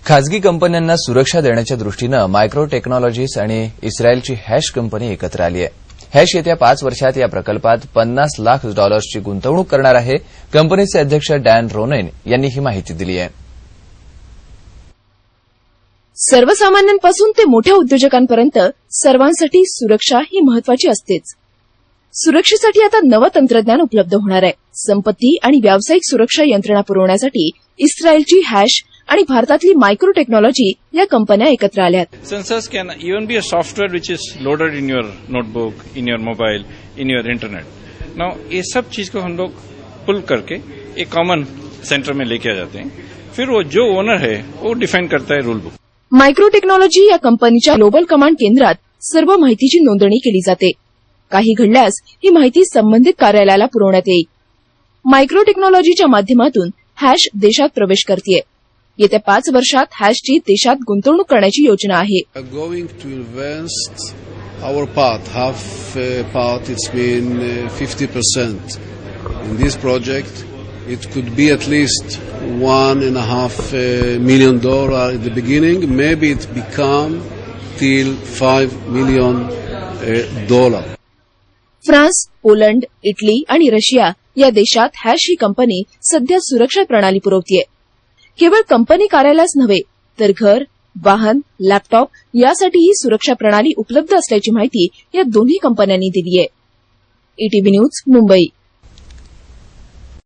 खासगी कंपन्यांना सुरक्षा देण्याच्या दृष्टीनं मायक्रो टेक्नॉलॉजीज आणि इस्रायलची हॅश कंपनी एकत्र आली आहे. हॅश येत्या 5 वर्षात या प्रकल्पात $50 लाख ची गुंतवणूक करणार आहे. कंपनीचे अध्यक्ष डॅन रोनेन यांनी ही माहिती दिली आहे. सर्वसामान्यांपासून ते मोठ्या उद्योजकांपर्यंत सर्वांसाठी सुरक्षा ही महत्वाची असतेच. सुरक्षेसाठी आता नवं तंत्रज्ञान उपलब्ध होणार आहे. संपत्ती आणि व्यावसायिक सुरक्षा यंत्रणा पुरवण्यासाठी इस्रायलची हॅश आणि भारतातली मायक्रो टेक्नॉलॉजी या कंपन्या एकत्र आल्या आहेत. Sensors can even be a software which is loaded in your notebook, in your mobile, in your internet. Now ये सब चीज को हम लोग पुल करके एक कॉमन सेंटर में लेके आ जाते हैं. फिर वो जो ओनर है वो डिफाइन करता है रूल बुक. मायक्रो टेक्नॉलॉजी या कंपनीच्या ग्लोबल कमांड केंद्रात सर्व माहितीची नोंदणी केली जाते. काही घडल्यास ही माहिती संबंधित कार्यालयाला पुरवण्यात येईल. मायक्रो टेक्नॉलॉजीच्या माध्यमातून हॅश देशात प्रवेश करतेय. येत्या 5 वर्षात हॅशची देशात गुंतवणूक करण्याची योजना आहे. Going to invest our part, half part, it's been 50%. In this project, it could be at least $1.5 million at the beginning. Maybe it become till $5 million. France, Poland, Italy आणि रशिया या देशात हॅश ही company सध्या सुरक्षा प्रणाली पुरवतेय. केवळ company कार्यालयाच नव्हे तर घर, वाहन, लॅपटॉप यासाठी ही सुरक्षा प्रणाली उपलब्ध असल्याची माहिती या दोन्ही कंपन्यांनी दिली आहे. ETV news, Mumbai.